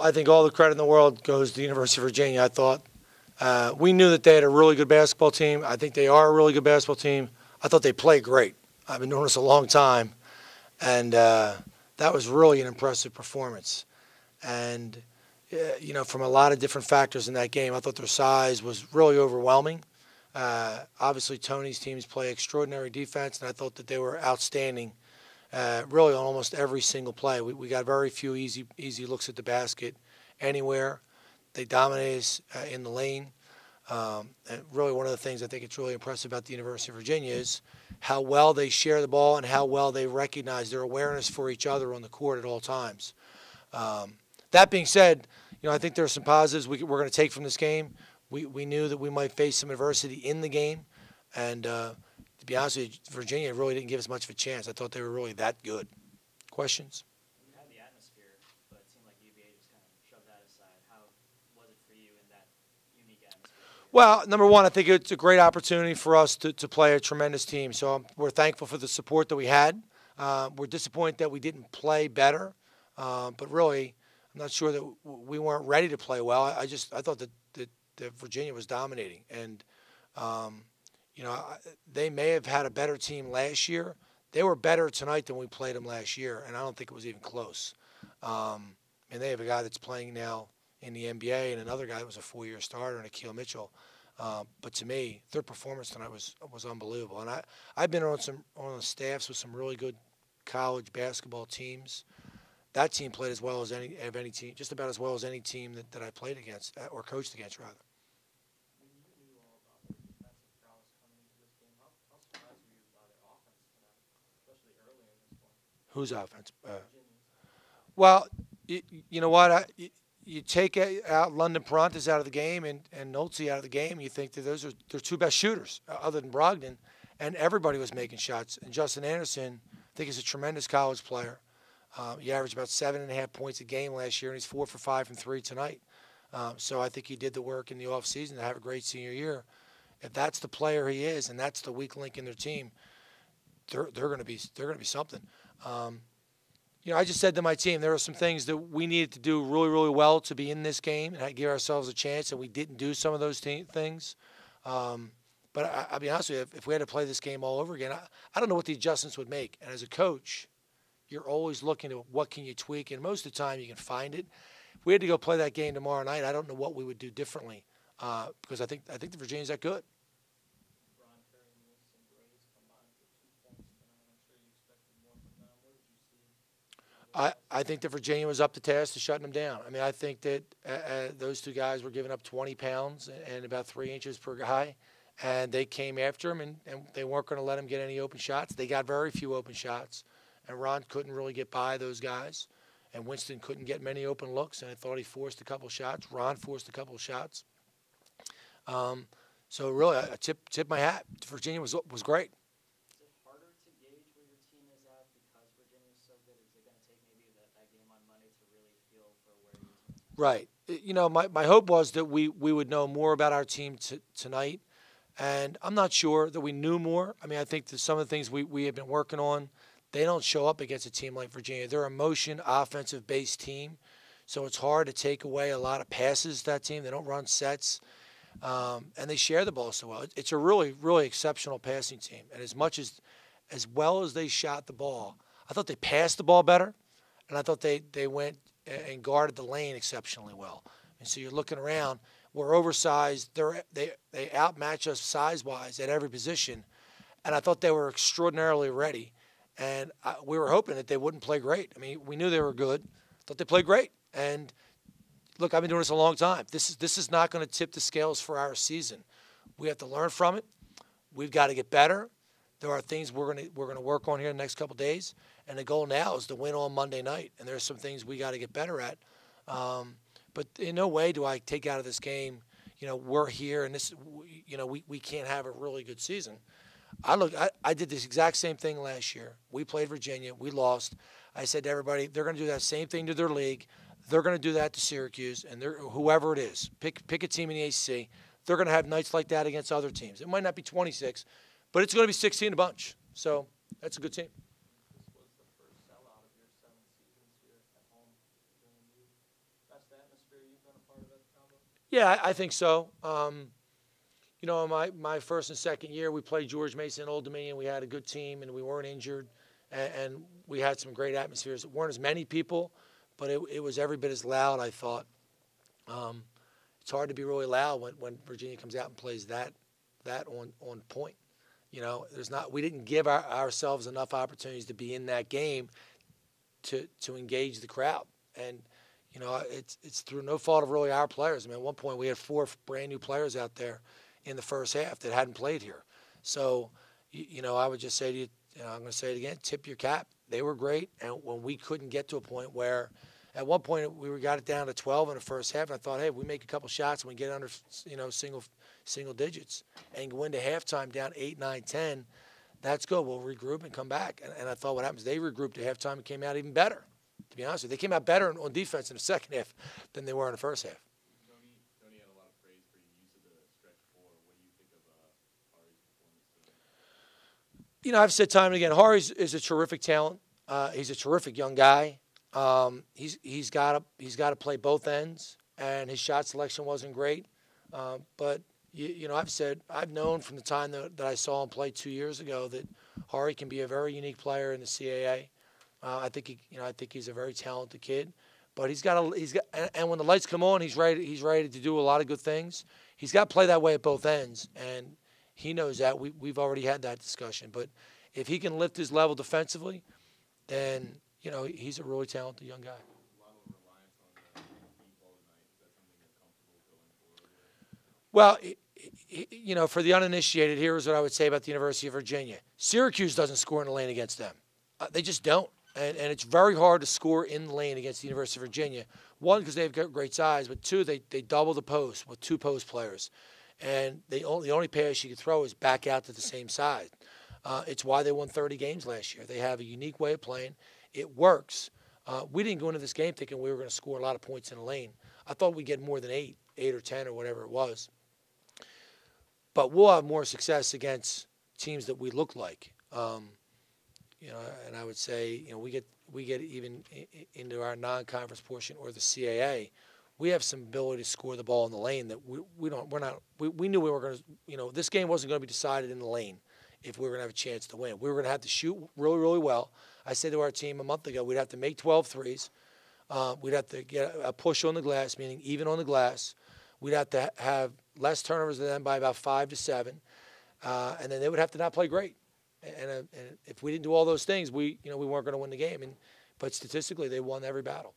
I think all the credit in the world goes to the University of Virginia. I thought we knew that they had a really good basketball team. I think they are a really good basketball team. I thought they played great. I've been doing this a long time, and that was really an impressive performance. And from a lot of different factors in that game, I thought their size was really overwhelming. Obviously, Tony's teams play extraordinary defense, and I thought that they were outstanding really on almost every single play. We got very few easy looks at the basket anywhere. They dominated us in the lane. And really one of the things I think it's really impressive about the University of Virginia is how well they share the ball and how well they recognize their awareness for each other on the court at all times. That being said, I think there are some positives we're going to take from this game. We knew that we might face some adversity in the game, and to be honest with you, Virginia really didn't give us much of a chance. I thought they were really that good. Questions? You had the atmosphere, but it seemed like UVA just kind of shoved that aside. How was it for you in that unique atmosphere? Well, number one, I think it's a great opportunity for us to play a tremendous team. So we're thankful for the support that we had. We're disappointed that we didn't play better, but really, I'm not sure that we weren't ready to play well. I thought that Virginia was dominating, and they may have had a better team last year. They were better tonight than we played them last year, and I don't think it was even close. And they have a guy that's playing now in the NBA and another guy that was a 4-year starter, and Akil Mitchell. But to me, their performance tonight was unbelievable. And I've been on the staffs with some really good college basketball teams. That team played as well as any team, just about as well as any team that I played against or coached against, rather. When you knew all about the defensive prowess coming into this game, how surprised were you by their offense tonight, especially early in this one? Whose offense? Well, you know what? You take out London Prontas out of the game and Nolte out of the game, you think that those are their two best shooters, other than Brogdon, and everybody was making shots. And Justin Anderson, I think, is a tremendous college player. He averaged about 7.5 points a game last year, and he's 4 for 5 from 3 tonight. So I think he did the work in the offseason to have a great senior year. If that's the player he is, and that's the weak link in their team, they're going to be something. I just said to my team there are some things that we needed to do really, really well to be in this game and give ourselves a chance, and we didn't do some of those things. But I'll be honest with you, if we had to play this game all over again, I don't know what the adjustments would make. And as a coach, you're always looking at what can you tweak, and most of the time you can find it. If we had to go play that game tomorrow night, I don't know what we would do differently because I think the Virginia's that good. I think that Virginia was up to task to shutting them down. I mean, I think that those two guys were giving up 20 pounds and about 3 inches per guy, and they came after him, and they weren't going to let him get any open shots. They got very few open shots. And Ron couldn't really get by those guys. And Winston couldn't get many open looks, and I thought he forced a couple shots. Ron forced a couple shots. So really, I tip my hat. Virginia was great. Is it harder to gauge where your team is at because Virginia is so good? Is it going to take maybe that game on Monday to really feel for where your team is? Right. My hope was that we would know more about our team tonight. And I'm not sure that we knew more. I mean, I think that some of the things we have been working on, they don't show up against a team like Virginia. They're a motion, offensive-based team, so it's hard to take away a lot of passes to that team. They don't run sets, and they share the ball so well. It's a really, really exceptional passing team. And as well as they shot the ball, I thought they passed the ball better, and I thought they went and guarded the lane exceptionally well. And so you're looking around. We're oversized. They outmatch us size-wise at every position, and I thought they were extraordinarily ready. And we were hoping that they wouldn't play great. I mean, we knew they were good. Thought they played great. And look, I've been doing this a long time. This is not going to tip the scales for our season. We have to learn from it. We've got to get better. There are things we're going to work on here in the next couple of days. And the goal now is to win on Monday night. And there's some things we got to get better at. But in no way do I take out of this game, we're here and this, we can't have a really good season. I did this exact same thing last year. We played Virginia. We lost. I said to everybody, they're going to do that same thing to their league. They're going to do that to Syracuse, and whoever it is. Pick a team in the ACC. They're going to have nights like that against other teams. It might not be 26, but it's going to be 16 a bunch. So that's a good team. This was the first sellout of your 7 seasons here at home. Best atmosphere you've been a part of at the Combo? Yeah, I think so. You know, my first and second year, we played George Mason, Old Dominion. We had a good team, and we weren't injured, and we had some great atmospheres. It weren't as many people, but it was every bit as loud, I thought. It's hard to be really loud when Virginia comes out and plays that on point. You know, we didn't give ourselves enough opportunities to be in that game to engage the crowd. And you know, it's through no fault of really our players. I mean, at one point we had 4 brand new players out there in the first half that hadn't played here. So, you know, I would just say to you, I'm going to say it again, tip your cap. They were great. And when we couldn't get to a point where, at one point we got it down to 12 in the first half, and I thought, hey, if we make a couple shots and we get under, you know, single digits and go into halftime down 8, 9, 10, that's good. We'll regroup and come back. And I thought what happens, they regrouped at halftime and came out even better. To be honest with you, they came out better on defense in the second half than they were in the first half. Tony had a lot of praise for your use of the stretch 4. What do you think of Hari's performance today? You know, I've said time and again, Hari is a terrific talent. He's a terrific young guy. He's got to play both ends, and his shot selection wasn't great. But you know, I've known from the time that I saw him play 2 years ago that Hari can be a very unique player in the CAA. I think he's a very talented kid, but and when the lights come on, he's ready to do a lot of good things. He's got to play that way at both ends, and he knows that. We've already had that discussion. But if he can lift his level defensively, then you know he's a really talented young guy. A lot of reliance on the deep ball tonight. Is that something you're comfortable going forward with? Well, you know, for the uninitiated, here's what I would say about the University of Virginia. Syracuse doesn't score in the lane against them. They just don't. And it's very hard to score in the lane against the University of Virginia. One, because they've got great size, but two, they double the post with 2 post players. And the only pass you can throw is back out to the same side. It's why they won 30 games last year. They have a unique way of playing. It works. We didn't go into this game thinking we were going to score a lot of points in the lane. I thought we'd get more than 8 or 10 or whatever it was. But we'll have more success against teams that we look like. You know, and I would say, you know, we get even into our non-conference portion or the CAA, we have some ability to score the ball in the lane that we knew we were going to, you know, this game wasn't going to be decided in the lane if we were going to have a chance to win. We were going to have to shoot really, really well. I said to our team a month ago, we'd have to make 12 threes. We'd have to get a push on the glass, meaning even on the glass. We'd have to have less turnovers than them by about 5 to 7. And then they would have to not play great. And if we didn't do all those things, we weren't going to win the game. But statistically, they won every battle.